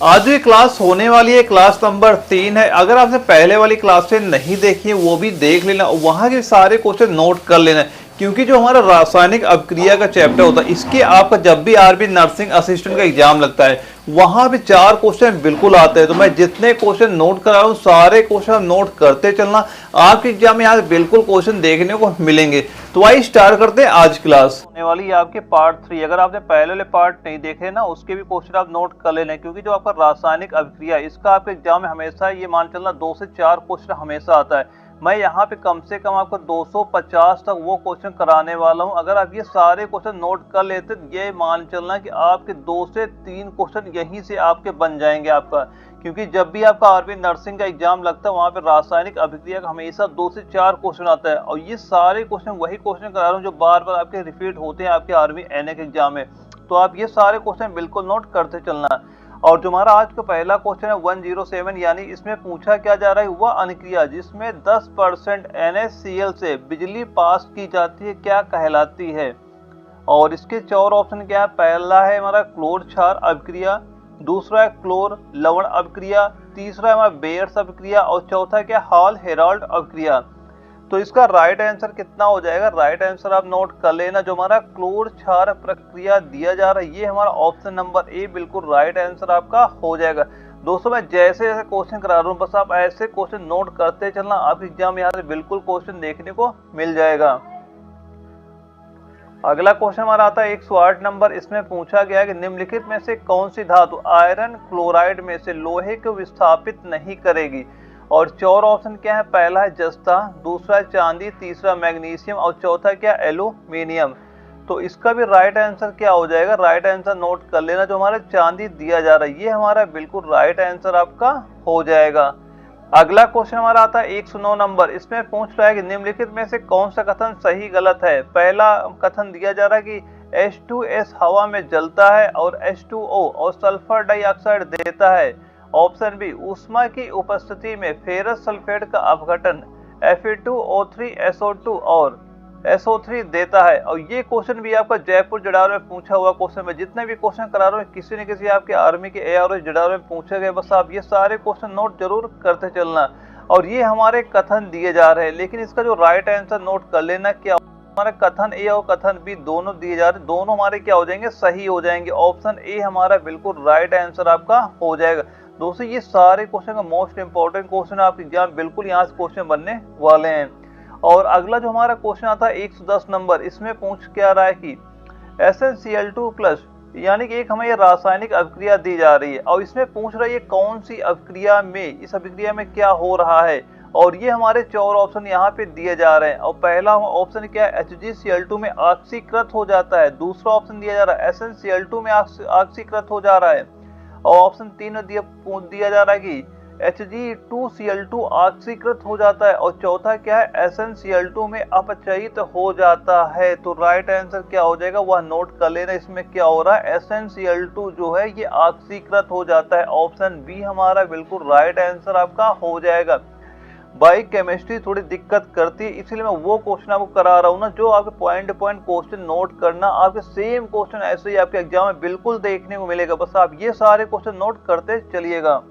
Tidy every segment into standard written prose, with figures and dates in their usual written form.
आज ये क्लास होने वाली है क्लास नंबर 3 है। अगर आपने पहले वाली क्लासें नहीं देखी है वो भी देख लेना, वहां के सारे क्वेश्चन नोट कर लेना, क्योंकि जो हमारा रासायनिक अभिक्रिया का चैप्टर होता है इसके आपका जब भी आरबी नर्सिंग असिस्टेंट का एग्जाम लगता है वहां भी 4 क्वेश्चन बिल्कुल आते हैं। तो मैं जितने क्वेश्चन नोट करा रहा हूँ सारे क्वेश्चन नोट करते चलना, आपके एग्जाम में यहाँ बिल्कुल क्वेश्चन देखने को मिलेंगे। तो आइए स्टार्ट करते हैं आज क्लास। होने वाली है आपके पार्ट 3। अगर आपने पहले वाले पार्ट नहीं देखे ना उसके भी क्वेश्चन आप नोट कर लेना, क्योंकि जो आपका रासायनिक अभिक्रिया इसका आपके एग्जाम में हमेशा ये मान चलना 2 से 4 क्वेश्चन हमेशा आता है। मैं यहाँ पे कम से कम आपको 250 तक वो क्वेश्चन कराने वाला हूँ। अगर आप ये सारे क्वेश्चन नोट कर लेते ये मान चलना कि आपके 2 से 3 क्वेश्चन यहीं से आपके बन जाएंगे आपका, क्योंकि जब भी आपका आरबी नर्सिंग का एग्जाम लगता है वहाँ पे रासायनिक अभिक्रिया का हमेशा 2 से 4 क्वेश्चन आता है। और ये सारे क्वेश्चन वही क्वेश्चन करा रहा हूँ जो बार बार आपके रिपीट होते हैं आपके आर्मी एनए के एग्जाम में। तो आप ये सारे क्वेश्चन बिल्कुल नोट करते चलना। और जो हमारा आज का पहला क्वेश्चन है 107, यानी इसमें पूछा क्या जा रहा है, वह अनुक्रिया जिसमें 10% NaCl से बिजली पास की जाती है क्या कहलाती है। और इसके 4 ऑप्शन क्या है। पहला है हमारा क्लोर क्षार अभिक्रिया, दूसरा है क्लोर लवण अभिक्रिया, तीसरा है हमारा बेयर्स अभिक्रिया और चौथा क्या हॉल हेराल्ड अभिक्रिया। तो इसका राइट आंसर कितना हो जाएगा, राइट आंसर आप नोट कर लेना। जो हमारा क्लोर क्षार प्रक्रिया दिया जा रहा है ये हमारा ऑप्शन नंबर ए बिल्कुल राइट आंसर आपका हो जाएगा। दोस्तों मैं जैसे जैसे क्वेश्चन करा रहा हूँ बस आप ऐसे क्वेश्चन नोट करते चलना, आप एग्जाम यहाँ से बिल्कुल क्वेश्चन देखने को मिल जाएगा। अगला क्वेश्चन हमारा आता है 108 नंबर। इसमें पूछा गया है कि निम्नलिखित में से कौन सी धातु आयरन क्लोराइड में से लोहे को विस्थापित नहीं करेगी। और 4 ऑप्शन क्या है। पहला है जस्ता, दूसरा है चांदी, तीसरा मैग्नीशियम और चौथा क्या एल्यूमिनियम। तो इसका भी राइट आंसर क्या हो जाएगा, राइट आंसर नोट कर लेना। जो हमारा चांदी दिया जा रहा है ये हमारा बिल्कुल राइट आंसर आपका हो जाएगा। अगला क्वेश्चन हमारा आता है 109 नंबर। इसमें पूछ रहा है कि निम्नलिखित में से कौन सा कथन सही गलत है। पहला कथन दिया जा रहा है कि H2S हवा में जलता है और H2O और सल्फर डाइऑक्साइड देता है। ऑप्शन बी ऊष्मा की उपस्थिति में फेरस सल्फेट का अपघटन Fe2O3SO2 और SO3 देता है। और ये क्वेश्चन भी आपका जयपुर जडार में पूछा हुआ क्वेश्चन में, जितने भी क्वेश्चन करा रहा हूँ किसी न किसी आपके आर्मी के ARO जडार में पूछे गए। बस आप ये सारे क्वेश्चन नोट जरूर करते चलना। और ये हमारे कथन दिए जा रहे हैं, लेकिन इसका जो राइट आंसर नोट कर लेना क्या हमारे कथन ए और कथन बी दोनों दिए जा रहे हैं, दोनों हमारे क्या हो जाएंगे, सही हो जाएंगे। ऑप्शन ए हमारा बिल्कुल राइट आंसर आपका हो जाएगा। दोस्तों ये सारे क्वेश्चन का मोस्ट इंपॉर्टेंट क्वेश्चन आपके एग्जाम बिल्कुल यहाँ से क्वेश्चन बनने वाले हैं। और अगला जो हमारा क्वेश्चन आता है 110 नंबर। इसमें पूछ क्या रहा है कि SnCl2+ यानी कि एक हमें ये रासायनिक अभिक्रिया दी जा रही है और इसमें पूछ रहा है ये कौन सी अभिक्रिया में, इस अभिक्रिया में क्या हो रहा है। और ये हमारे 4 ऑप्शन यहाँ पे दिए जा रहे हैं। और पहला ऑप्शन क्या है HgCl2 में ऑक्सीकृत हो जाता है, दूसरा ऑप्शन दिया जा रहा है SnCl2 में ऑक्सीकृत हो जा रहा है और ऑप्शन 3 में दिया जा रहा है कि Hg2Cl2 ऑक्सीकृत हो जाता है और चौथा क्या है SnCl2 में अपचयित हो जाता है। तो राइट आंसर क्या हो जाएगा वह नोट कर लेना। इसमें क्या हो रहा है SnCl2 जो है ये ऑक्सीकृत हो जाता है। ऑप्शन बी हमारा बिल्कुल राइट आंसर आपका हो जाएगा। बाई केमिस्ट्री थोड़ी दिक्कत करती है, इसलिए मैं वो क्वेश्चन आपको करा रहा हूँ ना जो आपके पॉइंट पॉइंट क्वेश्चन नोट करना, आपके सेम क्वेश्चन ऐसे ही आपके एग्जाम में बिल्कुल देखने को मिलेगा। बस आप ये सारे क्वेश्चन नोट करते चलिएगा।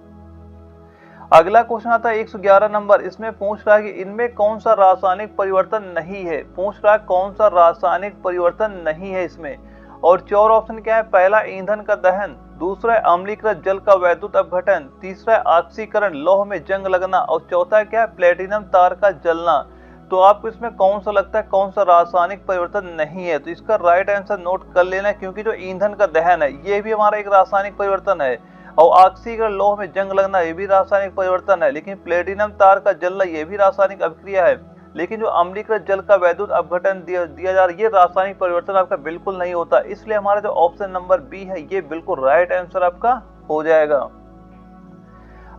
अगला क्वेश्चन आता है 111 नंबर। इसमें पूछ रहा है कि इनमें कौन सा रासायनिक परिवर्तन नहीं है। पूछ रहा है कौन सा रासायनिक परिवर्तन नहीं है इसमें। और 4 ऑप्शन क्या है। पहला ईंधन का दहन, दूसरा है अम्लीकृत जल का वैद्युत अपघटन, तीसरा है ऑक्सीकरण लौह में जंग लगना और चौथा क्या है प्लेटिनम तार का जलना। तो आपको इसमें कौन सा लगता है कौन सा रासायनिक परिवर्तन नहीं है। तो इसका राइट आंसर नोट कर लेना, क्योंकि जो ईंधन का दहन है ये भी हमारा एक रासायनिक परिवर्तन है और ऑक्सीकरण लौह में जंग लगना ये भी रासायनिक परिवर्तन है, लेकिन प्लेटिनम तार का जलना ये भी रासायनिक अभिक्रिया है। लेकिन जो अम्लीकृत जल का वैद्युत अपघटन दिया जा रहा है ये रासायनिक परिवर्तन आपका बिल्कुल नहीं होता। इसलिए हमारा जो ऑप्शन नंबर बी है ये बिल्कुल राइट आंसर आपका हो जाएगा।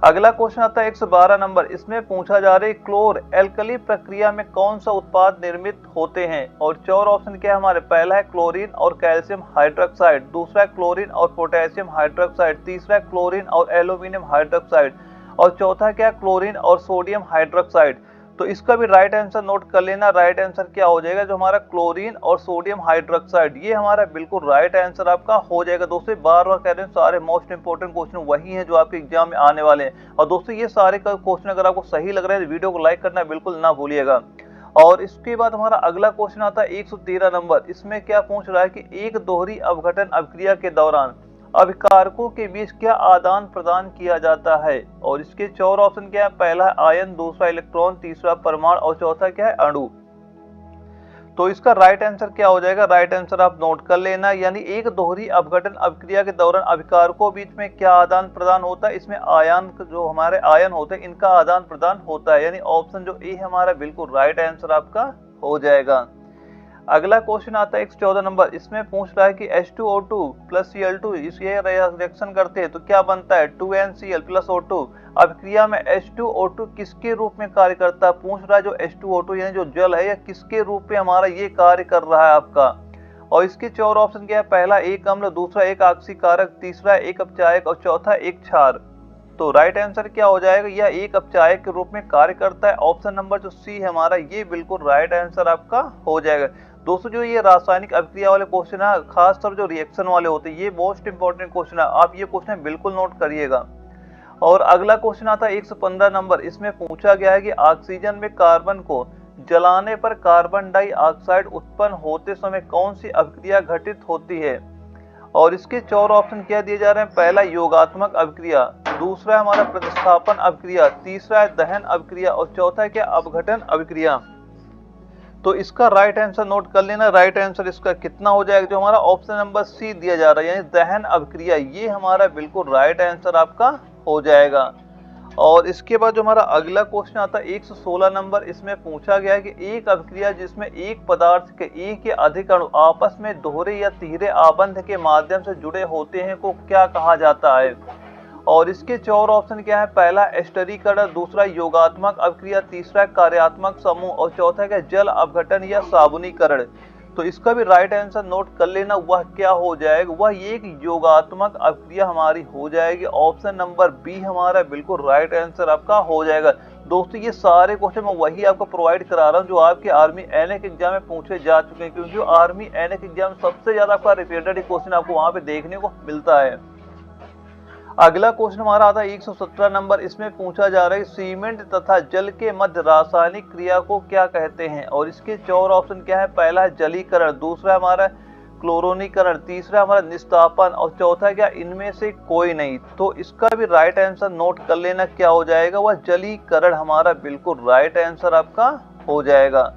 अगला क्वेश्चन आता है 112 नंबर। इसमें पूछा जा रहा है क्लोर एल्कली प्रक्रिया में कौन सा उत्पाद निर्मित होते हैं। और 4 ऑप्शन क्या है हमारे। पहला है क्लोरीन और कैल्शियम हाइड्रोक्साइड, दूसरा है क्लोरीन और पोटेशियम हाइड्रोक्साइड, तीसरा है क्लोरीन और एल्यूमिनियम हाइड्रोक्साइड और चौथा क्या क्लोरीन और सोडियम हाइड्रोक्साइड। तो इसका भी राइट आंसर नोट कर लेना। राइट आंसर क्या हो जाएगा, जो हमारा क्लोरीन और सोडियम हाइड्रोक्साइड, ये हमारा बिल्कुल राइट आंसर आपका हो जाएगा। दोस्तों बार बार कह रहे हैं, सारे मोस्ट इंपोर्टेंट क्वेश्चन वही हैं जो आपके एग्जाम में आने वाले हैं। और दोस्तों ये सारे क्वेश्चन अगर आपको सही लग रहा है तो वीडियो को लाइक करना बिल्कुल ना भूलिएगा। और इसके बाद हमारा अगला क्वेश्चन आता है 113 नंबर। इसमें क्या पूछ रहा है कि एक दोहरी अपघटन अभिक्रिया के दौरान अभिकारकों के बीच क्या आदान प्रदान किया जाता है। और इसके 4 ऑप्शन क्या है, पहला है आयन, दूसरा इलेक्ट्रॉन, तीसरा परमाणु और चौथा क्या है, अणु। तो इसका राइट आंसर क्या हो जाएगा, राइट आंसर आप नोट कर लेना। यानी एक दोहरी अपघटन अभिक्रिया के दौरान अभिकारकों बीच में क्या आदान प्रदान होता है, इसमें आयन, जो हमारे आयन होते हैं इनका आदान प्रदान होता है। यानी ऑप्शन जो ए हमारा बिल्कुल राइट आंसर आपका हो जाएगा। अगला क्वेश्चन आता है 114 नंबर। इसमें पूछ रहा है कि H2O2 प्लस Cl2 ये रिएक्शन करते हैं तो क्या बनता है, 2NCl प्लस O2। अभिक्रिया में H2O2 किसके रूप में कार्य करता है, पूछ रहा है जो H2O2 यानी जो जल है, या किसके रूप में हमारा ये कार्य कर रहा है आपका। और इसके 4 ऑप्शन क्या है, पहला एक अम्ल, दूसरा एक ऑक्सीकारक, तीसरा एक अपचायक और चौथा एक क्षार। तो राइट आंसर क्या हो जाएगा, यह एक अपचायक के रूप में कार्य करता है। ऑप्शन नंबर जो सी है हमारा, ये बिल्कुल राइट आंसर आपका हो जाएगा। दोस्तों जो ये रासायनिक अभिक्रिया वाले क्वेश्चन है, खासतौर जो रिएक्शन वाले होते हैं, ये मोस्ट इंपॉर्टेंट क्वेश्चन है, आप ये क्वेश्चन बिल्कुल नोट करिएगा। और अगला क्वेश्चन आता है 115 नंबर। इसमें पूछा गया है कि ऑक्सीजन में कार्बन को जलाने पर कार्बन डाइऑक्साइड उत्पन्न होते समय कौन सी अभिक्रिया घटित होती है। और इसके 4 ऑप्शन क्या दिए जा रहे हैं, पहला योगात्मक अभिक्रिया, दूसरा हमारा प्रतिस्थापन अभिक्रिया, तीसरा है दहन अभिक्रिया और चौथा है क्या, अपघटन अभिक्रिया। तो इसका राइट आंसर नोट कर लेना। राइट आंसर इसका कितना हो जाएगा, जो हमारा ऑप्शन नंबर सी दिया जा रहा है, यानी दहन अभिक्रिया, ये हमारा बिल्कुल राइट आंसर आपका हो जाएगा। और इसके बाद जो हमारा अगला क्वेश्चन आता है 116 नंबर। इसमें पूछा गया है कि एक अभिक्रिया जिसमें एक पदार्थ के एक या अधिक अणु आपस में दोहरे या तिहरे आबंध के माध्यम से जुड़े होते हैं को क्या कहा जाता है। और इसके 4 ऑप्शन क्या है, पहला एस्टरीकरण, दूसरा योगात्मक अभिक्रिया, तीसरा कार्यात्मक समूह और चौथा क्या, जल अपघटन या साबुनीकरण। तो इसका भी राइट आंसर नोट कर लेना, वह क्या हो जाएगा, वह एक योगात्मक अभिक्रिया हमारी हो जाएगी। ऑप्शन नंबर बी हमारा बिल्कुल राइट आंसर आपका हो जाएगा। दोस्तों ये सारे क्वेश्चन मैं वही आपको प्रोवाइड करा रहा हूँ जो आपके आर्मी एनए के एग्जाम में पूछे जा चुके हैं, क्योंकि आर्मी एनए के एग्जाम में सबसे ज्यादा आपका रिपीटेड क्वेश्चन आपको वहां पे देखने को मिलता है। अगला क्वेश्चन हमारा आता है 117 नंबर। इसमें पूछा जा रहा है सीमेंट तथा जल के मध्य रासायनिक क्रिया को क्या कहते हैं। और इसके 4 ऑप्शन क्या है, पहला है जलीकरण, दूसरा हमारा क्लोरोनीकरण, तीसरा हमारा निस्तापन और चौथा क्या, इनमें से कोई नहीं। तो इसका भी राइट आंसर नोट कर लेना, क्या हो जाएगा, वह जलीकरण हमारा बिल्कुल राइट आंसर आपका हो जाएगा।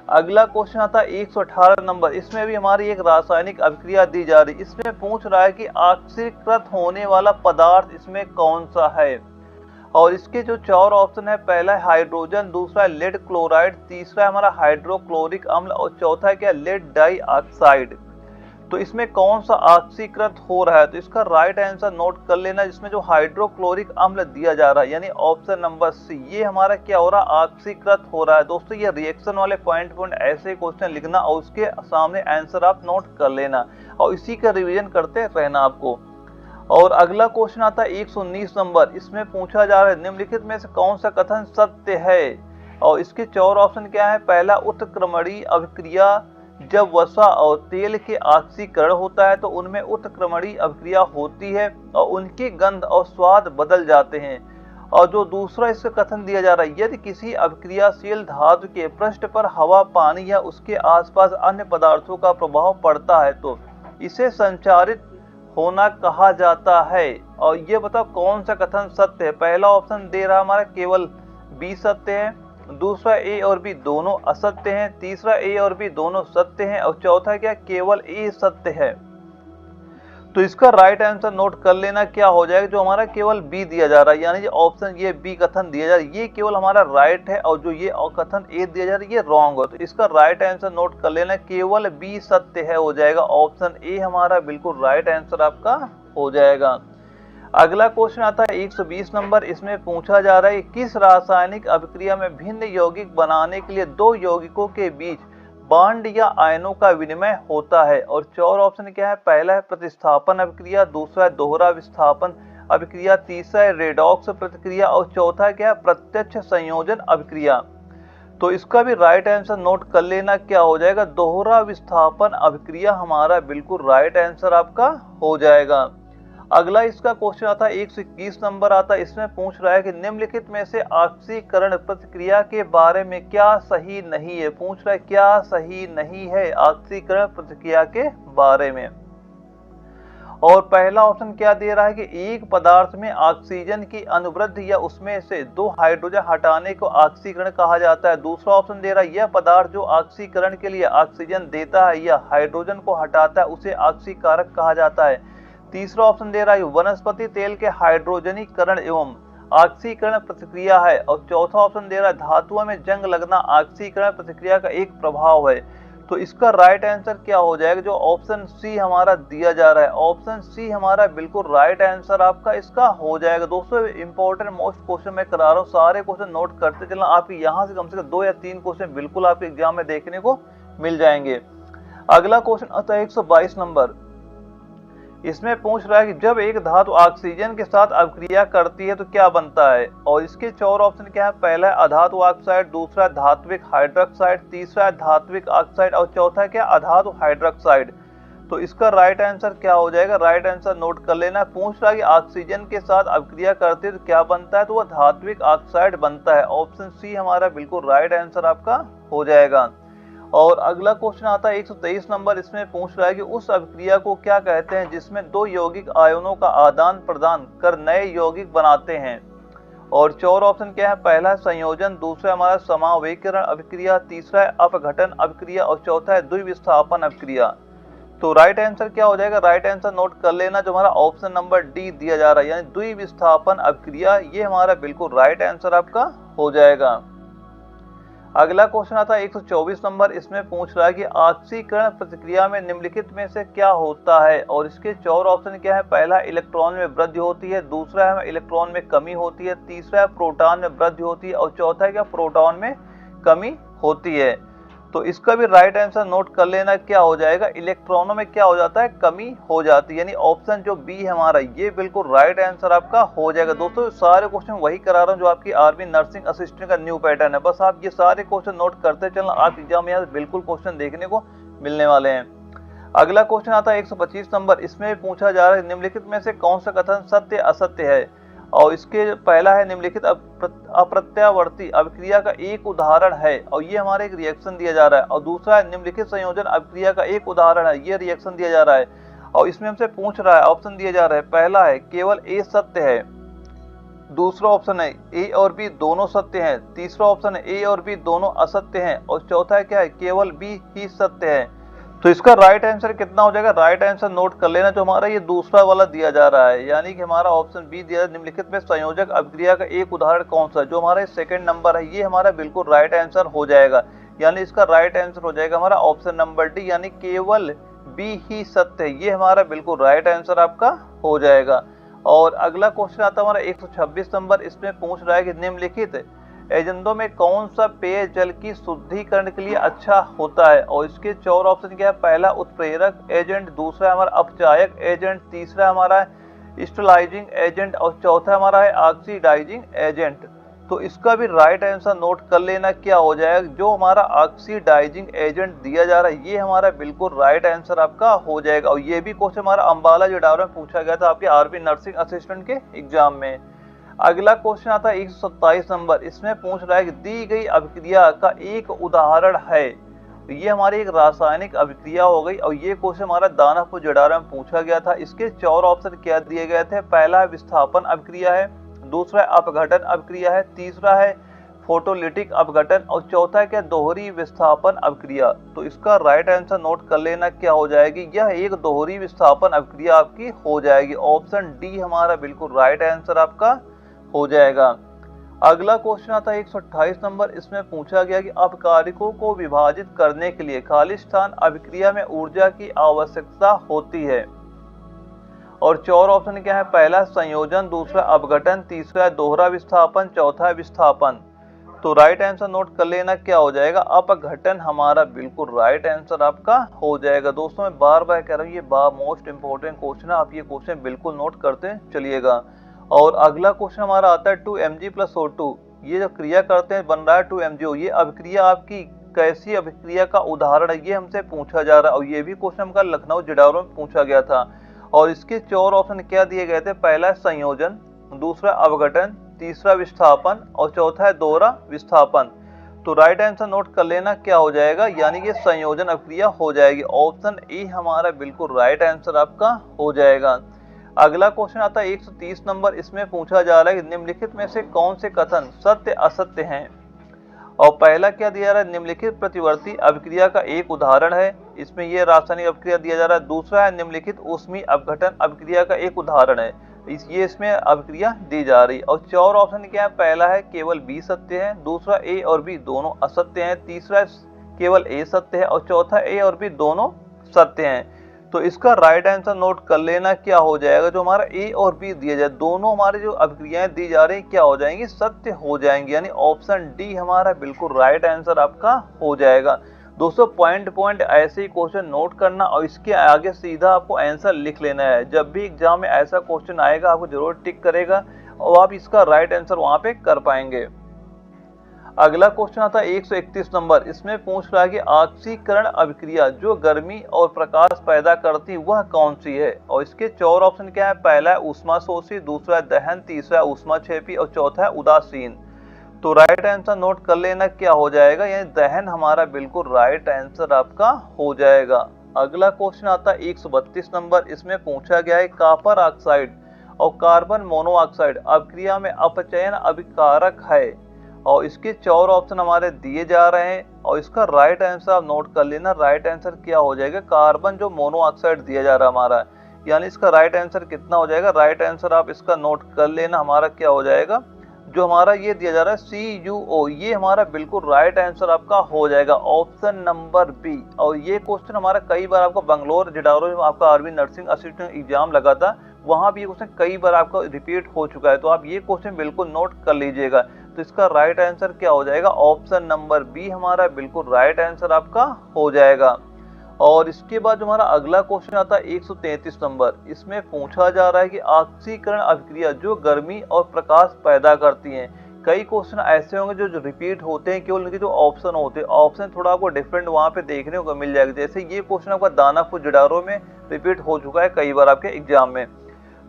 अगला क्वेश्चन आता है 118 नंबर। इसमें भी हमारी एक रासायनिक अभिक्रिया दी जा रही है। इसमें पूछ रहा है कि ऑक्सीकृत होने वाला पदार्थ इसमें कौन सा है। और इसके जो 4 ऑप्शन है, पहला है हाइड्रोजन, दूसरा है लेड क्लोराइड, तीसरा है हमारा हाइड्रोक्लोरिक अम्ल और चौथा है क्या, लेड डाइऑक्साइड। तो इसमें कौन सा ऑक्सीकृत हो रहा है, तो इसका राइट आंसर नोट कर लेना, जिसमें जो हाइड्रोक्लोरिक अम्ल दिया जा रहा है, यानी ऑप्शन नंबर सी, ये हमारा क्या हो रहा है, ऑक्सीकृत हो रहा है। दोस्तों ये रिएक्शन वाले पॉइंट ऐसे क्वेश्चन लिखना और उसके सामने आंसर आप नोट कर लेना और इसी का रिवीजन करते रहना आपको। और अगला क्वेश्चन आता है 119 नंबर। इसमें पूछा जा रहा है निम्नलिखित में से कौन सा कथन सत्य है। और इसके 4 ऑप्शन क्या है, पहला उत्क्रमणीय अभिक्रिया, जब वसा और तेल के ऑक्सीकरण होता है तो उनमें उत्क्रमणीय अभिक्रिया होती है और उनके गंध और स्वाद बदल जाते हैं। और जो दूसरा इसका कथन दिया जा रहा है, यदि किसी अभिक्रियाशील धातु के पृष्ठ पर हवा, पानी या उसके आसपास अन्य पदार्थों का प्रभाव पड़ता है तो इसे संचारित होना कहा जाता है। और ये बताओ कौन सा कथन सत्य है। पहला ऑप्शन दे रहा हमारा केवल बी सत्य है, दूसरा ए और बी दोनों असत्य हैं, तीसरा ए और बी दोनों सत्य हैं और चौथा क्या, केवल ए सत्य है। तो इसका राइट आंसर नोट कर लेना, क्या हो जाएगा, जो हमारा केवल बी दिया जा रहा है, यानी ऑप्शन ये बी कथन दिया जा रहा है, ये केवल हमारा राइट है और जो ये कथन ए दिया जा रहा है ये रॉन्ग है। तो इसका राइट आंसर नोट कर लेना, केवल बी सत्य है हो जाएगा। ऑप्शन ए हमारा बिल्कुल राइट आंसर आपका हो जाएगा। अगला क्वेश्चन आता है 120 नंबर। इसमें पूछा जा रहा है किस रासायनिक अभिक्रिया में भिन्न यौगिक बनाने के लिए 2 यौगिकों के बीच बॉन्ड या आयनों का विनिमय होता है। और 4 ऑप्शन क्या है, पहला है प्रतिस्थापन अभिक्रिया, दूसरा है दोहरा विस्थापन अभिक्रिया, तीसरा है रेडॉक्स प्रतिक्रिया और चौथा क्या है, प्रत्यक्ष संयोजन अभिक्रिया। तो इसका भी राइट आंसर नोट कर लेना, क्या हो जाएगा, दोहरा विस्थापन अभिक्रिया हमारा बिल्कुल राइट आंसर आपका हो जाएगा। अगला इसका क्वेश्चन आता है 121 नंबर आता है, इसमें पूछ रहा है कि निम्नलिखित में से ऑक्सीकरण प्रतिक्रिया के बारे में क्या सही नहीं है। पूछ रहा है क्या सही नहीं है ऑक्सीकरण प्रतिक्रिया के बारे में। और पहला ऑप्शन क्या दे रहा है कि एक पदार्थ में ऑक्सीजन की अनुवृद्धि या उसमें से 2 हाइड्रोजन हटाने को ऑक्सीकरण कहा जाता है। दूसरा ऑप्शन दे रहा है यह पदार्थ जो ऑक्सीकरण के लिए ऑक्सीजन देता है या हाइड्रोजन को हटाता है उसे ऑक्सीकारक कहा जाता है। तीसरा ऑप्शन दे रहा है वनस्पति तेल के हाइड्रोजनीकरण एवं ऑक्सीकरण प्रतिक्रिया है। और चौथा ऑप्शन दे रहा है धातुओं में जंग लगना ऑक्सीकरण प्रतिक्रिया का एक प्रभाव है। तो इसका राइट आंसर क्या हो जाएगा, जो ऑप्शन सी हमारा दिया जा रहा है, ऑप्शन सी हमारा बिल्कुल राइट आंसर आपका इसका हो जाएगा। दोस्तों इंपॉर्टेंट मोस्ट क्वेश्चन मैं करा रहा हूँ, सारे क्वेश्चन नोट करते चलना, आपके यहाँ से कम 2 या 3 क्वेश्चन बिल्कुल आपके एग्जाम में देखने को मिल जाएंगे। अगला क्वेश्चन आता है 122 नंबर, इसमें पूछ रहा है कि जब एक धातु ऑक्सीजन के साथ अभिक्रिया करती है तो क्या बनता है। और इसके 4 ऑप्शन क्या है, पहला है अधातु ऑक्साइड, दूसरा है धात्विक हाइड्रोक्साइड, तीसरा है धात्विक ऑक्साइड और चौथा है क्या, अधातु हाइड्रोक्साइड। तो इसका राइट आंसर क्या हो जाएगा, राइट आंसर नोट कर लेना। पूछ रहा है कि ऑक्सीजन के साथ अभिक्रिया करती है तो क्या बनता है, तो वह धात्विक ऑक्साइड बनता है। ऑप्शन सी हमारा बिल्कुल राइट आंसर आपका हो जाएगा। और अगला क्वेश्चन आता है 123 नंबर, इसमें पूछ रहा है कि उस अभिक्रिया को क्या कहते हैं जिसमें 2 यौगिक आयनों का आदान प्रदान कर नए यौगिक बनाते हैं। और 4 ऑप्शन क्या है, पहला है संयोजन, दूसरा हमारा समावेकीकरण अभिक्रिया, तीसरा है अपघटन अभिक्रिया और चौथा है द्विविस्थापन अभिक्रिया। तो राइट आंसर क्या हो जाएगा, राइट आंसर नोट कर लेना, जो हमारा ऑप्शन नंबर डी दिया जा रहा है, यानी द्विविस्थापन अभिक्रिया, ये हमारा बिल्कुल राइट आंसर आपका हो जाएगा। अगला क्वेश्चन आता है 124 नंबर, इसमें पूछ रहा है कि ऑक्सीकरण प्रतिक्रिया में निम्नलिखित में से क्या होता है। और इसके 4 ऑप्शन क्या है, पहला इलेक्ट्रॉन में वृद्धि होती है, दूसरा है इलेक्ट्रॉन में कमी होती है, तीसरा है प्रोटॉन में वृद्धि होती है और चौथा है क्या, प्रोटॉन में कमी होती है। तो इसका भी राइट आंसर नोट कर लेना, क्या हो जाएगा, इलेक्ट्रॉनों में क्या हो जाता है, कमी हो जाती है, यानी ऑप्शन जो बी हमारा ये बिल्कुल राइट आंसर आपका हो जाएगा। दोस्तों सारे क्वेश्चन वही करा रहा हूँ जो आपकी आर्मी नर्सिंग असिस्टेंट का न्यू पैटर्न है, बस आप ये सारे क्वेश्चन नोट करते चलना, आप एग्जाम में यहाँ बिल्कुल क्वेश्चन देखने को मिलने वाले हैं। अगला क्वेश्चन आता है 125 नंबर, इसमें पूछा जा रहा है निम्नलिखित में से कौन सा कथन सत्य असत्य है। और इसके पहला है निम्नलिखित अप्रत्यावर्ती अभिक्रिया का एक उदाहरण है, और ये हमारे एक रिएक्शन दिया जा रहा है। और दूसरा है निम्नलिखित संयोजन अभिक्रिया का एक उदाहरण है, ये रिएक्शन दिया जा रहा है। और इसमें हमसे पूछ रहा है, ऑप्शन दिया जा रहा है, पहला है केवल ए सत्य है, दूसरा ऑप्शन है ए और बी दोनों सत्य हैं, तीसरा ऑप्शन है ए और बी दोनों असत्य हैं और चौथा है क्या है, केवल बी ही सत्य है। तो इसका राइट आंसर कितना हो जाएगा, राइट आंसर नोट कर लेना, जो हमारा ये दूसरा वाला दिया जा रहा है, यानी कि हमारा ऑप्शन बी दिया है, निम्नलिखित में संयोजक अभिक्रिया का एक उदाहरण कौन सा, जो हमारा सेकंड नंबर है, ये हमारा बिल्कुल राइट आंसर हो जाएगा। यानी इसका राइट आंसर हो जाएगा हमारा ऑप्शन नंबर डी, यानी केवल बी ही सत्य है, ये हमारा बिल्कुल राइट आंसर आपका हो जाएगा। और अगला क्वेश्चन आता है हमारा 126 नंबर, इसमें पूछ रहा है कि निम्नलिखित एजेंटों में कौन सा पेयजल की शुद्धिकरण के लिए अच्छा होता है। और इसके 4 ऑप्शन क्या है, पहला उत्प्रेरक एजेंट, दूसरा हमारा अपचायक एजेंट, तीसरा हमारा स्टेलाइजिंग एजेंट और चौथा हमारा है ऑक्सीडाइजिंग एजेंट। तो इसका भी राइट आंसर नोट कर लेना, क्या हो जाएगा, जो हमारा ऑक्सीडाइजिंग एजेंट दिया जा रहा है ये हमारा बिल्कुल राइट आंसर आपका हो जाएगा। और ये भी क्वेश्चन हमारा अम्बाला जिडावरा में पूछा गया था आपके आर्मी नर्सिंग असिस्टेंट के एग्जाम में। अगला क्वेश्चन आता है 127 नंबर, इसमें पूछ रहा है कि दी गई अभिक्रिया का एक उदाहरण है। तो ये हमारी एक रासायनिक अभिक्रिया हो गई, और ये क्वेश्चन हमारा दानापुर जिडावरा में पूछा गया था। इसके 4 ऑप्शन क्या दिए गए थे, पहला है विस्थापन अभिक्रिया है, दूसरा है अपघटन अभिक्रिया है, तीसरा है फोटोलिटिक अपघटन और चौथा है क्या, दोहरी विस्थापन अभिक्रिया। तो इसका राइट आंसर नोट कर लेना, क्या हो जाएगी, यह एक दोहरी विस्थापन अभिक्रिया आपकी हो जाएगी। ऑप्शन डी हमारा बिल्कुल राइट आंसर आपका हो जाएगा। अगला क्वेश्चन आता है 128 नंबर, इसमें पूछा गया कि अपकारिकों को विभाजित करने के लिए खालिस्तान अभिक्रिया में ऊर्जा की आवश्यकता होती है। और 4 ऑप्शन क्या है, पहला संयोजन, दूसरा अपघटन, तीसरा दोहरा विस्थापन, चौथा विस्थापन। तो राइट आंसर नोट कर लेना, क्या हो जाएगा, अपघटन हमारा बिल्कुल राइट आंसर आपका हो जाएगा। दोस्तों मैं बार बार कह रहा हूँ, ये मोस्ट इंपोर्टेंट क्वेश्चन है, आप ये क्वेश्चन बिल्कुल नोट करते चलिएगा। और अगला क्वेश्चन हमारा आता है 2mg + O2 ये जो क्रिया करते हैं बन रहा है 2MgO, ये अभिक्रिया आपकी कैसी अभिक्रिया का उदाहरण है, ये हमसे पूछा जा रहा है। और ये भी क्वेश्चन हमका लखनऊ जिडारो में पूछा गया था। और इसके 4 ऑप्शन क्या दिए गए थे, पहला संयोजन, दूसरा अवघटन, तीसरा विस्थापन और चौथा है दोहरा विस्थापन। तो राइट आंसर नोट कर लेना क्या हो जाएगा, यानी कि संयोजन अभिक्रिया हो जाएगी। ऑप्शन ए हमारा बिल्कुल राइट आंसर आपका हो जाएगा। अगला क्वेश्चन आता है 130 नंबर, इसमें पूछा जा रहा है कि निम्नलिखित में से कौन से कथन सत्य असत्य हैं। और पहला क्या दिया जा रहा है, निम्नलिखित प्रतिवर्ती अभिक्रिया का एक उदाहरण है, इसमें यह रासायनिक अभिक्रिया दिया जा रहा है। दूसरा है निम्नलिखित ऊष्मीय अपघटन अभिक्रिया का एक उदाहरण है, ये इसमें अभिक्रिया दी जा रही है। और 4 ऑप्शन क्या है, पहला है केवल बी सत्य है, दूसरा ए और बी दोनों असत्य हैं, तीसरा केवल ए सत्य है और चौथा ए और बी दोनों सत्य हैं। तो इसका राइट आंसर नोट कर लेना क्या हो जाएगा, जो हमारा ए और बी दिया जाए, दोनों हमारे जो अभिक्रियाएं दी जा रही क्या हो जाएंगी, सत्य हो जाएंगी, यानी ऑप्शन डी हमारा बिल्कुल राइट आंसर आपका हो जाएगा। दोस्तों पॉइंट ऐसे ही क्वेश्चन नोट करना और इसके आगे सीधा आपको आंसर लिख लेना है। जब भी एग्जाम में ऐसा क्वेश्चन आएगा आपको जरूर टिक करेगा और आप इसका राइट आंसर वहां पे कर पाएंगे। अगला क्वेश्चन आता है 131 नंबर, इसमें पूछ रहा है कि ऑक्सीकरण अभिक्रिया जो गर्मी और प्रकाश पैदा करती है वह कौन सी है। और इसके 4 ऑप्शन क्या है, पहला है ऊष्माशोषी, दूसरा है दहन, तीसरा है ऊष्माक्षेपी और चौथा है उदासीन। तो राइट आंसर नोट कर लेना क्या हो जाएगा, यानी दहन हमारा बिल्कुल राइट आंसर आपका हो जाएगा। अगला क्वेश्चन आता है 132 नंबर, इसमें पूछा गया है कॉपर ऑक्साइड और कार्बन मोनोऑक्साइड अभिक्रिया में अपचयन अभिकारक है। और इसके 4 ऑप्शन हमारे दिए जा रहे हैं और इसका राइट आंसर आप नोट कर लेना। राइट आंसर क्या हो जाएगा, कार्बन जो मोनोऑक्साइड दिया जा रहा है हमारा, यानी इसका राइट आंसर कितना हो जाएगा, राइट आंसर आप इसका नोट कर लेना, हमारा क्या हो जाएगा, जो हमारा ये दिया जा रहा है CuO, ये हमारा बिल्कुल राइट आंसर आपका हो जाएगा, ऑप्शन नंबर बी। और ये क्वेश्चन हमारा कई बार आपको बंगलोर जिडारो में आपका आर्मी नर्सिंग असिस्टेंट एग्जाम लगा था, वहां भी ये क्वेश्चन कई बार आपका रिपीट हो चुका है, तो आप ये क्वेश्चन बिल्कुल नोट कर लीजिएगा। तो इसका राइट आंसर क्या हो जाएगा, ऑप्शन नंबर बी हमारा बिल्कुल राइट आंसर आपका हो जाएगा। और इसके बाद हमारा अगला क्वेश्चन आता है 133 नंबर, इसमें पूछा जा रहा है कि ऑक्सीकरण अभिक्रिया जो गर्मी और प्रकाश पैदा करती हैं। कई क्वेश्चन ऐसे होंगे जो रिपीट होते हैं, केवल उनके जो ऑप्शन होते हैं, ऑप्शन थोड़ा आपको डिफरेंट वहां पे देखने को मिल जाएगा। जैसे ये क्वेश्चन आपका दानापुर जिडारो में रिपीट हो चुका है कई बार आपके एग्जाम में।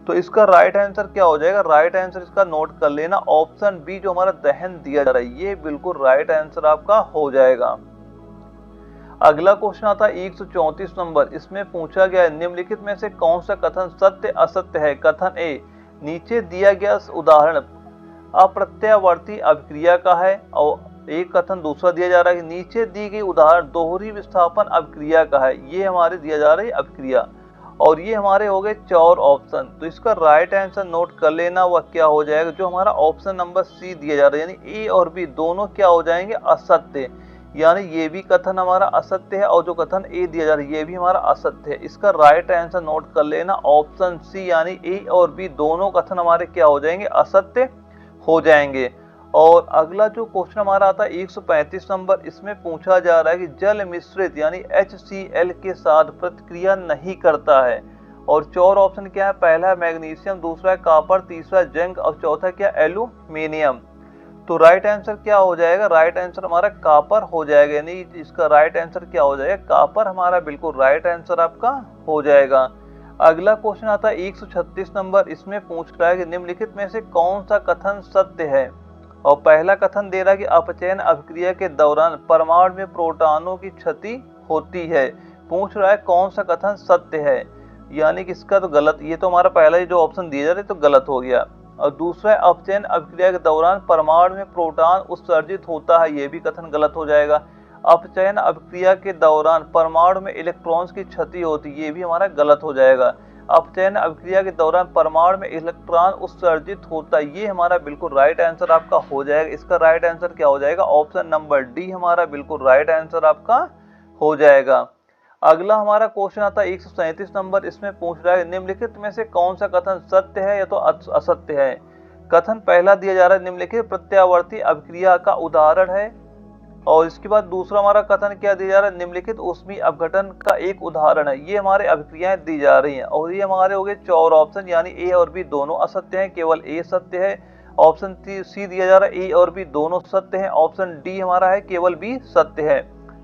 तो इसका राइट आंसर क्या हो जाएगा, राइट आंसर इसका नोट कर लेना, ऑप्शन बी जो हमारा दहन दिया जा रहा है, ये बिल्कुल राइट आंसर आपका हो जाएगा। अगला क्वेश्चन आता है 134 नंबर, इसमें पूछा गया है निम्नलिखित में से कौन सा कथन सत्य असत्य है। कथन ए, नीचे दिया गया उदाहरण अप्रत्यावर्ती अभिक्रिया का है। और एक कथन दूसरा दिया जा रहा है कि नीचे दी गई उदाहरण दोहरी विस्थापन अभिक्रिया का है, ये हमारे दिया जा रहा है अभिक्रिया। और ये हमारे हो गए 4 ऑप्शन। तो इसका राइट आंसर नोट कर लेना, वह क्या हो जाएगा, जो हमारा ऑप्शन नंबर सी दिया जा रहा है, यानी ए और बी दोनों क्या हो जाएंगे, असत्य, यानी ये भी कथन हमारा असत्य है और जो कथन ए दिया जा रहा है ये भी हमारा असत्य है। इसका राइट आंसर नोट कर लेना, ऑप्शन सी, यानी ए और बी दोनों कथन हमारे क्या हो जाएंगे, असत्य हो जाएंगे। और अगला जो क्वेश्चन हमारा आता है 135 नंबर, इसमें पूछा जा रहा है कि जल मिश्रित यानी HCl के साथ प्रतिक्रिया नहीं करता है। और 4 ऑप्शन क्या है, पहला है मैग्नीशियम, दूसरा है कॉपर, तीसरा है जिंक और चौथा क्या, एल्यूमिनियम। तो राइट आंसर क्या हो जाएगा, राइट आंसर हमारा कॉपर हो जाएगा, यानी इसका राइट आंसर क्या हो जाएगा, कॉपर हमारा बिल्कुल राइट आंसर आपका हो जाएगा। अगला क्वेश्चन आता है 136 नंबर, इसमें पूछ रहा है कि निम्नलिखित में से कौन सा कथन सत्य है। और पहला कथन दे रहा है कि अपचयन अभिक्रिया के दौरान परमाणु में प्रोटॉनों की क्षति होती है। पूछ रहा है कौन सा कथन सत्य है, यानी कि इसका तो गलत, ये तो हमारा पहला ही जो ऑप्शन दिया जा रहा है तो गलत हो गया। और दूसरा है अपचयन अभिक्रिया के दौरान परमाणु में प्रोटॉन उत्सर्जित होता है, ये भी कथन गलत हो जाएगा। अपचयन अभिक्रिया के दौरान परमाणु में इलेक्ट्रॉन्स की क्षति होती है, ये भी हमारा गलत हो जाएगा। अपचयन अभिक्रिया के दौरान परमाणु में इलेक्ट्रॉन उत्सर्जित होता है, ये हमारा बिल्कुल राइट आंसर आपका हो जाएगा। इसका राइट आंसर क्या हो जाएगा, ऑप्शन नंबर डी हमारा बिल्कुल राइट आंसर आपका हो जाएगा। अगला हमारा क्वेश्चन आता है 137 नंबर, इसमें पूछ रहा है निम्नलिखित में से कौन सा कथन सत्य है या तो असत्य है। कथन पहला दिया जा रहा है निम्नलिखित प्रत्यावर्ती अभिक्रिया का उदाहरण है। और इसके बाद दूसरा हमारा कथन क्या दिया जा रहा है, निम्नलिखित ऊष्मीय अपघटन का एक उदाहरण है। ये हमारे अभिक्रियाएं दी जा रही हैं और ये हमारे हो गए 4 ऑप्शन, यानी ए और बी दोनों असत्य हैं, केवल ए सत्य है। ऑप्शन सी दिया जा रहा है ए और बी दोनों सत्य है, ऑप्शन डी हमारा है केवल बी सत्य है।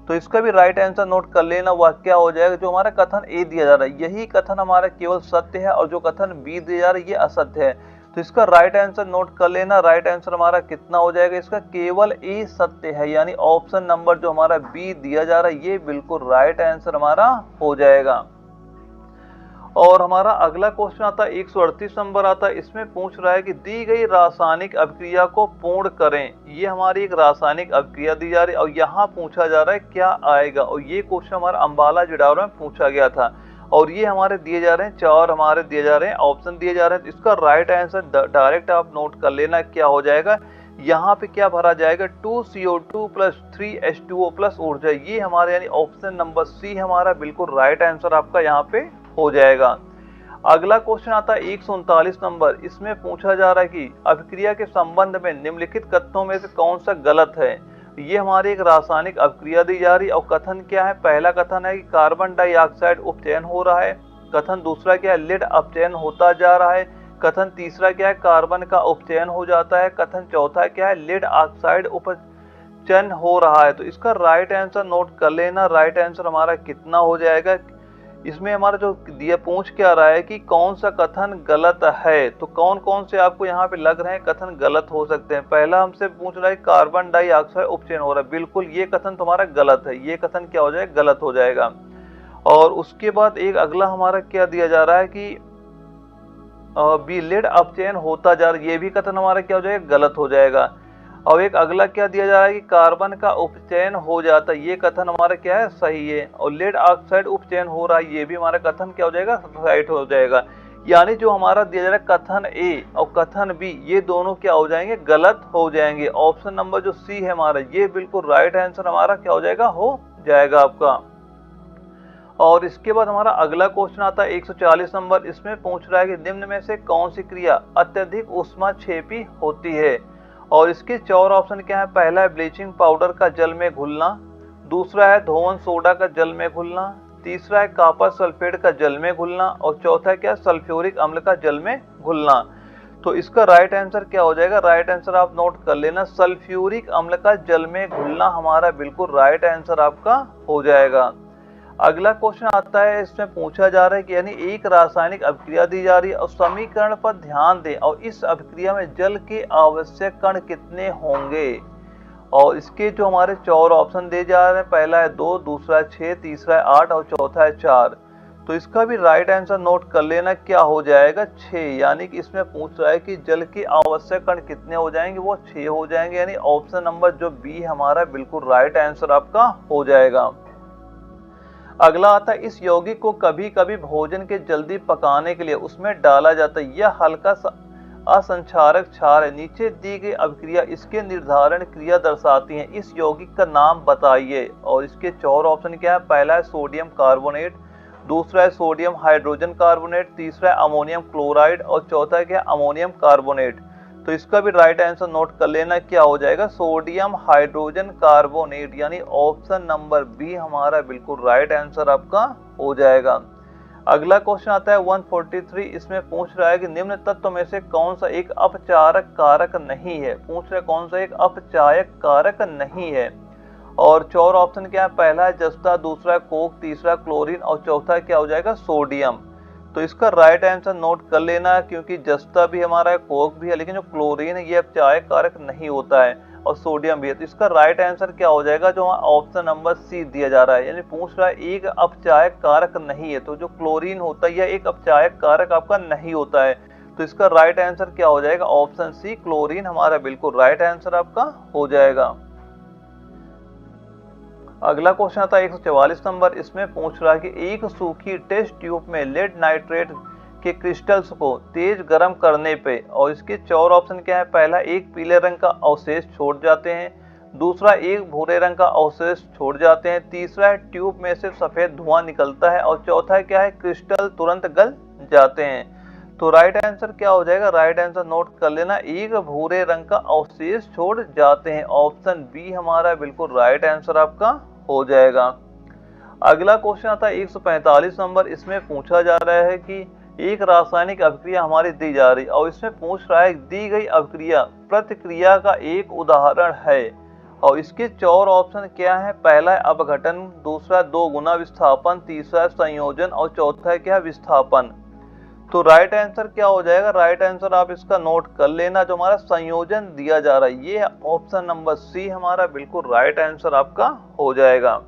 तो इसका भी राइट आंसर नोट कर लेना, वह क्या हो जाएगा, जो हमारा कथन ए दिया जा रहा है यही कथन हमारा केवल सत्य है और जो कथन बी दिया जा रहा है ये असत्य है। तो इसका राइट आंसर नोट कर लेना, राइट आंसर हमारा कितना हो जाएगा, इसका केवल ए सत्य है, यानी ऑप्शन नंबर जो हमारा बी दिया जा रहा है ये बिल्कुल राइट आंसर हमारा हो जाएगा। और हमारा अगला क्वेश्चन आता है 138 नंबर आता है, इसमें पूछ रहा है कि दी गई रासायनिक अभिक्रिया को पूर्ण करें। ये हमारी एक रासायनिक अभिक्रिया दी जा रही है और यहाँ पूछा जा रहा है क्या आएगा, और ये क्वेश्चन हमारा अंबाला जिडावरा में पूछा गया था और ये हमारे दिए जा रहे हैं 4 हमारे दिए जा रहे हैं ऑप्शन दिए जा रहे हैं। तो इसका राइट आंसर डायरेक्ट आप नोट कर लेना क्या हो जाएगा, यहाँ पे क्या भरा जाएगा 2CO2 + 3H2O+ ऊर्जा, ये हमारे यानी ऑप्शन नंबर सी हमारा बिल्कुल राइट आंसर आपका यहाँ पे हो जाएगा। अगला क्वेश्चन आता है 139 नंबर, इसमें पूछा जा रहा है कि अभिक्रिया के संबंध में निम्नलिखित कथनों में से कौन सा गलत है। ये हमारी एक रासायनिक अभिक्रिया दी जा रही है और कथन क्या है, पहला कथन है कि कार्बन डाइऑक्साइड उपचयन हो रहा है, कथन दूसरा क्या है लीड अपचयन होता जा रहा है, कथन तीसरा क्या है कार्बन का उपचयन हो जाता है, कथन चौथा क्या है लीड ऑक्साइड उपचयन हो रहा है। तो इसका राइट आंसर नोट कर लेना, राइट आंसर हमारा कितना हो जाएगा, इसमें हमारा जो दिया पूछ क्या रहा है कि कौन सा कथन गलत है। तो कौन कौन से आपको यहाँ पे लग रहे हैं कथन गलत हो सकते हैं। पहला हमसे पूछ रहा है कार्बन डाइऑक्साइड उपचयन हो रहा है, बिल्कुल ये कथन तुम्हारा गलत है, ये कथन क्या हो जाएगा गलत हो जाएगा। और उसके बाद एक अगला हमारा क्या दिया जा रहा है कि बी लीड अपचयन होता जा रहा है, ये भी कथन हमारा क्या हो जाएगा गलत हो जाएगा। और एक अगला क्या दिया जा रहा है कि कार्बन का उपचयन हो जाता है, ये कथन हमारा क्या है सही है। और लीड ऑक्साइड उपचयन हो रहा है, ये भी हमारा कथन क्या हो जाएगा राइट हो जाएगा। यानी जो हमारा दिया जा रहा है कथन ए और कथन बी ये दोनों क्या हो जाएंगे गलत हो जाएंगे। ऑप्शन नंबर जो सी है हमारा ये बिल्कुल राइट आंसर हमारा क्या हो जाएगा हो जाएगा आपका। और इसके बाद हमारा अगला क्वेश्चन आता है 140 नंबर, इसमें पूछ रहा है कि निम्न में से कौन सी क्रिया अत्यधिक ऊष्माक्षेपी होती है। और इसके 4 ऑप्शन क्या है, पहला है ब्लीचिंग पाउडर का जल में घुलना, दूसरा है धोवन सोडा का जल में घुलना, तीसरा है कॉपर सल्फेट का जल में घुलना और चौथा क्या सल्फ्यूरिक अम्ल का जल में घुलना। तो इसका राइट आंसर क्या हो जाएगा, राइट आंसर आप नोट कर लेना, सल्फ्यूरिक अम्ल का जल में घुलना हमारा बिल्कुल राइट आंसर आपका हो जाएगा। अगला क्वेश्चन आता है, इसमें पूछा जा रहा है कि यानी एक रासायनिक अभिक्रिया दी जा रही है और समीकरण पर ध्यान दें और इस अभिक्रिया में जल के आवश्यक कण कितने होंगे। और इसके जो हमारे 4 ऑप्शन दिए जा रहे हैं, पहला है 2, दूसरा है 6, तीसरा है 8 और चौथा है 4। तो इसका भी राइट आंसर नोट कर लेना क्या हो जाएगा 6, यानी कि इसमें पूछ रहा है कि जल के आवश्यक कण कितने हो जाएंगे, वो 6 हो जाएंगे, यानी ऑप्शन नंबर जो बी हमारा बिल्कुल राइट आंसर आपका हो जाएगा। अगला आता है, इस यौगिक को कभी कभी भोजन के जल्दी पकाने के लिए उसमें डाला जाता है, यह हल्का सा असंक्षारक क्षार है, नीचे दी गई अभिक्रिया इसके निर्धारण क्रिया दर्शाती है, इस यौगिक का नाम बताइए। और इसके 4 ऑप्शन क्या है, पहला है सोडियम कार्बोनेट, दूसरा है सोडियम हाइड्रोजन कार्बोनेट, तीसरा है अमोनियम क्लोराइड और चौथा क्या है अमोनियम कार्बोनेट। तो इसका भी राइट आंसर नोट कर लेना क्या हो जाएगा, सोडियम हाइड्रोजन कार्बोनेट, यानी ऑप्शन नंबर बी हमारा बिल्कुल राइट आंसर आपका हो जाएगा। अगला क्वेश्चन आता है 143, इसमें पूछ रहा है कि निम्न तत्व में से कौन सा एक अपचारक कारक नहीं है, पूछ रहा है कौन सा एक अपचायक कारक नहीं है। और 4 ऑप्शन क्या है, पहला है जस्ता, दूसरा है कोक, तीसरा क्लोरीन और चौथा क्या हो जाएगा सोडियम। तो इसका राइट आंसर नोट कर लेना, क्योंकि जस्ता भी हमारा है, कोक भी है, लेकिन जो क्लोरीन है ये अपचायक कारक नहीं होता है और सोडियम भी है। तो इसका राइट आंसर क्या हो जाएगा, जो ऑप्शन नंबर सी दिया जा रहा है, यानी पूछ रहा है एक अपचायक कारक नहीं है, तो जो क्लोरीन होता है यह एक अपचायक कारक आपका नहीं होता है। तो इसका राइट आंसर क्या हो जाएगा, ऑप्शन सी क्लोरीन हमारा बिल्कुल राइट आंसर आपका हो जाएगा। अगला क्वेश्चन आता है 144 नंबर, इसमें पूछ रहा है कि एक सूखी टेस्ट ट्यूब में लेड नाइट्रेट के क्रिस्टल्स को तेज गर्म करने पे, और इसके 4 ऑप्शन क्या है, पहला एक पीले रंग का अवशेष छोड़ जाते हैं, दूसरा एक भूरे रंग का अवशेष छोड़ जाते हैं, तीसरा है ट्यूब में से सफेद धुआं निकलता है और चौथा क्या है क्रिस्टल तुरंत गल जाते हैं। तो राइट आंसर क्या हो जाएगा, राइट आंसर नोट कर लेना, एक भूरे रंग का अवशेष छोड़ जाते हैं, ऑप्शन बी हमारा बिल्कुल राइट आंसर आपका हो जाएगा। अगला क्वेश्चन आता है 145 नंबर, इसमें पूछा जा रहा है कि एक रासायनिक अभिक्रिया हमारी दी जा रही और इसमें पूछ रहा है दी गई अभिक्रिया प्रतिक्रिया का एक उदाहरण है और इसके 4 ऑप्शन क्या है। पहला है अपघटन, दूसरा 2 गुना विस्थापन, तीसरा है संयोजन और चौथा है क्या, विस्थापन। तो राइट आंसर क्या हो जाएगा, राइट आंसर आप इसका नोट कर लेना, जो हमारा संयोजन दिया जा रहा है ये ऑप्शन नंबर सी हमारा बिल्कुल राइट आंसर आपका हो जाएगा।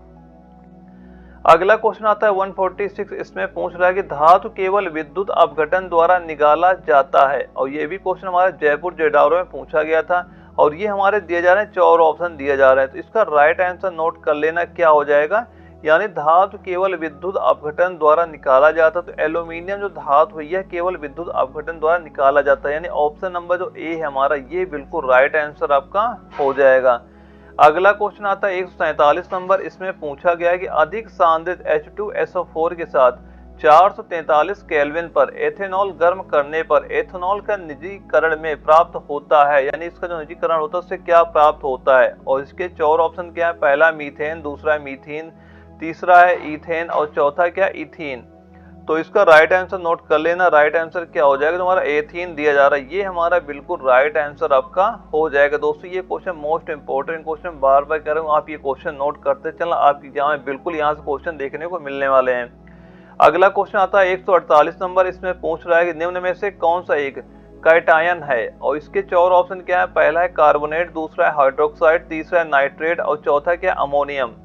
अगला क्वेश्चन आता है 146, इसमें पूछ रहा है कि धातु केवल विद्युत अपघटन द्वारा निकाला जाता है और ये भी क्वेश्चन हमारे जयपुर जेडारो में पूछा गया था और ये हमारे दिए जा रहे हैं 4 ऑप्शन दिए जा रहे हैं। तो इसका राइट आंसर नोट कर लेना क्या हो जाएगा, यानी धातु केवल विद्युत अपघटन द्वारा निकाला जाता है। तो एल्यूमिनियम जो धातु है यह केवल विद्युत अपघटन द्वारा निकाला जाता है, यानी ऑप्शन नंबर जो ए है हमारा ये बिल्कुल राइट आंसर आपका हो जाएगा। अगला क्वेश्चन आता है 147 नंबर, इसमें पूछा गया है कि अधिक सांद्रित H2SO4 के साथ 443 केल्विन पर एथेनॉल गर्म करने पर एथेनॉल का निजीकरण में प्राप्त होता है, यानी इसका जो निजीकरण होता है उससे क्या प्राप्त होता है। और इसके 4 ऑप्शन क्या है, पहला मीथेन, दूसरा मीथेन, तीसरा है ईथेन और चौथा क्या, इथीन। तो इसका राइट आंसर नोट कर लेना, राइट आंसर क्या हो जाएगा, जो हमारा एथीन दिया जा रहा है ये हमारा बिल्कुल राइट आंसर आपका हो जाएगा। दोस्तों ये क्वेश्चन मोस्ट इंपोर्टेंट क्वेश्चन, बार बार कह रहा हूँ आप ये क्वेश्चन नोट करते चलना, आपकी एग्जाम में बिल्कुल यहाँ से क्वेश्चन देखने को मिलने वाले हैं। अगला क्वेश्चन आता है 148 नंबर, इसमें पूछ रहा है कि निम्न में से कौन सा एक कैटायन है और इसके 4 ऑप्शन क्या है, पहला है कार्बोनेट, दूसरा है हाइड्रोक्साइड, तीसरा है नाइट्रेट और चौथा क्या, अमोनियम।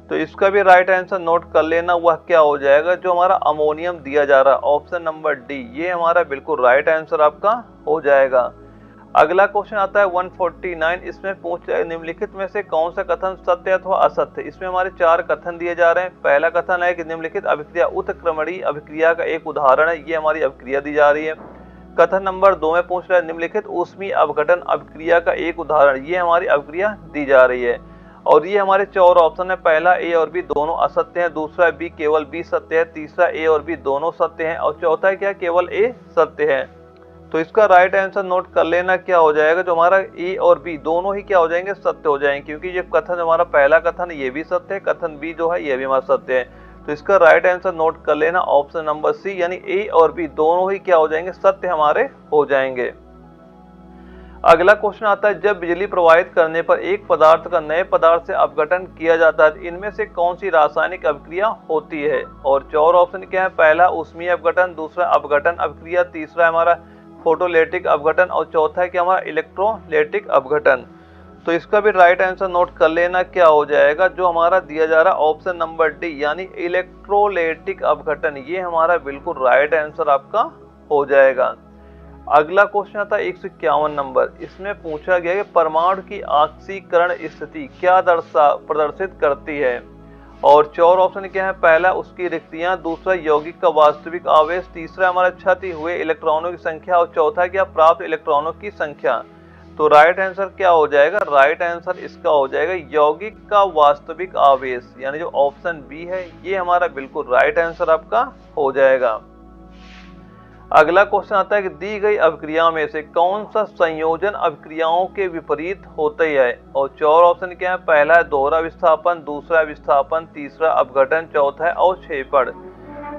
तो इसका भी राइट आंसर नोट कर लेना, वह क्या हो जाएगा, जो हमारा अमोनियम दिया जा रहा है ऑप्शन नंबर डी ये हमारा बिल्कुल राइट आंसर आपका हो जाएगा। अगला क्वेश्चन आता है 149, इसमें पूछ रहा है निम्नलिखित में से कौन सा कथन सत्य अथवा असत्य। इसमें हमारे 4 कथन दिए जा रहे हैं। पहला कथन है कि निम्नलिखित अभिक्रिया उत्क्रमणीय अभिक्रिया का एक उदाहरण है, ये हमारी अभिक्रिया दी जा रही है। कथन नंबर 2 में पूछ रहा है निम्नलिखित ऊष्मीय अपघटन अभिक्रिया का एक उदाहरण, ये हमारी अभिक्रिया दी जा रही है। और ये हमारे 4 ऑप्शन है, पहला ए और बी दोनों असत्य हैं, दूसरा बी केवल बी सत्य है, तीसरा ए और बी दोनों सत्य हैं और चौथा क्या, केवल ए सत्य है। तो इसका राइट आंसर नोट कर लेना क्या हो जाएगा, जो हमारा ए और बी दोनों ही क्या हो जाएंगे, सत्य हो जाएंगे, क्योंकि ये कथन हमारा पहला कथन ये भी सत्य है, कथन बी जो है ये भी हमारा सत्य है। तो इसका राइट आंसर नोट कर लेना ऑप्शन नंबर सी, यानी ए और बी दोनों ही क्या हो जाएंगे, सत्य हमारे हो जाएंगे। अगला क्वेश्चन आता है जब बिजली प्रवाहित करने पर एक पदार्थ का नए पदार्थ से अपघटन किया जाता है, इनमें से कौन सी रासायनिक अभिक्रिया होती है। और 4 ऑप्शन क्या है, पहला ऊष्मीय अपघटन, दूसरा अपघटन अभिक्रिया, तीसरा हमारा फोटोलिटिक अपघटन और चौथा है कि हमारा इलेक्ट्रोलाइटिक अपघटन। तो इसका भी राइट आंसर नोट कर लेना क्या हो जाएगा, जो हमारा दिया जा रहा है ऑप्शन नंबर डी यानी इलेक्ट्रोलाइटिक अपघटन, ये हमारा बिल्कुल राइट आंसर आपका हो जाएगा। अगला क्वेश्चन आता है 151 नंबर, इसमें पूछा गया कि परमाणु की ऑक्सीकरण स्थिति क्या प्रदर्शित करती है। और 4 ऑप्शन क्या है, पहला उसकी रिक्तियां, दूसरा यौगिक का वास्तविक आवेश, तीसरा हमारा क्षति हुए इलेक्ट्रॉनों की संख्या और चौथा क्या, प्राप्त इलेक्ट्रॉनों की संख्या। तो राइट आंसर क्या हो जाएगा, राइट आंसर इसका हो जाएगा यौगिक का वास्तविक आवेश, यानी जो ऑप्शन बी है ये हमारा बिल्कुल राइट आंसर आपका हो जाएगा। अगला क्वेश्चन आता है कि दी गई अभिक्रियाओं में से कौन सा संयोजन अभिक्रियाओं के विपरीत होता है। और 4 ऑप्शन क्या है, पहला है दोहरा विस्थापन, दूसरा विस्थापन, तीसरा अपघटन, चौथा है अवक्षेपण।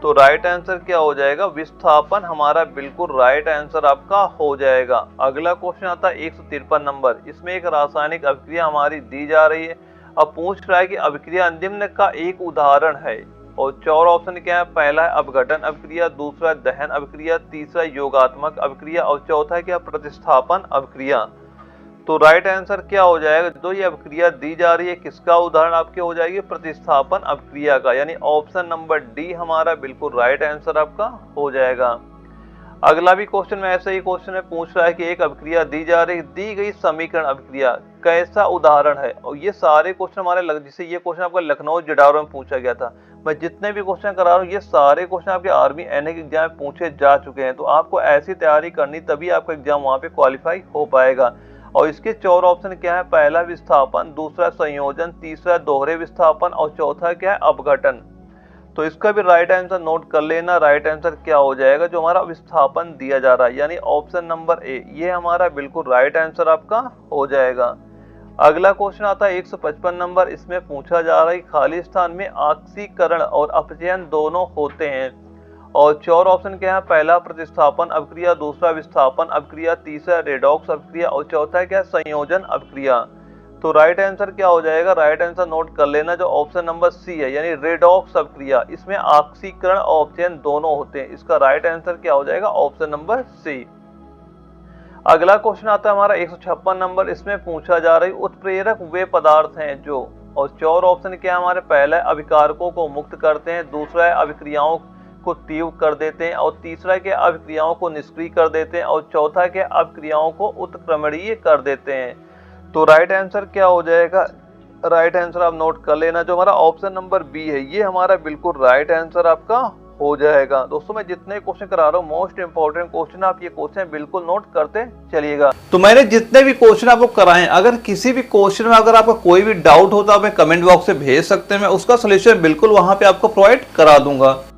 तो राइट आंसर क्या हो जाएगा, विस्थापन हमारा बिल्कुल राइट आंसर आपका हो जाएगा। अगला क्वेश्चन आता है 153 नंबर, इसमें एक रासायनिक अभिक्रिया हमारी दी जा रही है। अब पूछ रहा है कि अभिक्रिया निम्न का एक उदाहरण है। और 4 ऑप्शन क्या है, पहला है अपघटन अभिक्रिया, दूसरा दहन अभिक्रिया, तीसरा योगात्मक अभिक्रिया और चौथा क्या, प्रतिस्थापन अभिक्रिया। तो राइट आंसर क्या हो जाएगा, जो ये अभिक्रिया दी जा रही है किसका उदाहरण आपके हो जाएगी, प्रतिस्थापन अभिक्रिया का, यानी ऑप्शन नंबर डी हमारा बिल्कुल राइट आंसर आपका हो जाएगा। अगला भी क्वेश्चन में ऐसा ही क्वेश्चन में पूछ रहा है कि एक अभिक्रिया दी जा रही, दी गई समीकरण अभिक्रिया कैसा उदाहरण है। और ये सारे क्वेश्चन हमारे जैसे ये क्वेश्चन आपका लखनऊ जेडारो में पूछा गया था, मैं जितने भी क्वेश्चन करा रहा हूँ ये सारे क्वेश्चन आपके आर्मी एनए के एग्जाम में पूछे जा चुके हैं। तो आपको ऐसी तैयारी करनी तभी आपका एग्जाम वहाँ पे क्वालिफाई हो पाएगा। और इसके 4 ऑप्शन क्या है, पहला विस्थापन, दूसरा संयोजन, तीसरा दोहरे विस्थापन और चौथा क्या है, अपघटन। तो इसका भी राइट आंसर नोट कर लेना, राइट आंसर क्या हो जाएगा, जो हमारा विस्थापन दिया जा रहा है यानी ऑप्शन नंबर ए ये हमारा बिल्कुल राइट आंसर आपका हो जाएगा। अगला क्वेश्चन आता है 155 नंबर, इसमें पूछा जा रहा है खाली स्थान में ऑक्सीकरण और अपचयन दोनों होते हैं। और 4 ऑप्शन क्या है, पहला प्रतिस्थापन अपक्रिया, दूसरा विस्थापन अपक्रिया, तीसरा रेडॉक्स अपक्रिया और चौथा क्या है, संयोजन अपक्रिया। तो राइट आंसर क्या हो जाएगा, राइट आंसर नोट कर लेना जो ऑप्शन नंबर सी है, यानी रेडॉक्स अपक्रिया। इसमें ऑक्सीकरण और अपचयन दोनों होते हैं। इसका राइट आंसर क्या हो जाएगा, ऑप्शन नंबर सी। अगला क्वेश्चन आता है हमारा 156 नंबर। इसमें पूछा जा रहा है उत्प्रेरक वे पदार्थ हैं जो, और 4 ऑप्शन क्या है हमारे, पहला है अभिकारकों को मुक्त करते हैं, दूसरा है अभिक्रियाओं को तीव्र कर देते हैं और तीसरा के अभिक्रियाओं को निष्क्रिय कर देते हैं और चौथा के अभिक्रियाओं को उत्क्रमणीय कर देते हैं। तो राइट आंसर क्या हो जाएगा, राइट आंसर आप नोट कर लेना जो हमारा ऑप्शन नंबर बी है, ये हमारा बिल्कुल राइट आंसर आपका हो जाएगा। दोस्तों मैं जितने क्वेश्चन करा रहा हूँ मोस्ट इंपॉर्टेंट क्वेश्चन, आप ये क्वेश्चन बिल्कुल नोट करते चलिएगा। तो मैंने जितने भी क्वेश्चन आपको कराए, अगर किसी भी क्वेश्चन में अगर आपका कोई भी डाउट हो तो आप कमेंट बॉक्स से भेज सकते हैं, मैं उसका सोल्यूशन बिल्कुल वहां पे आपको प्रोवाइड करा दूंगा।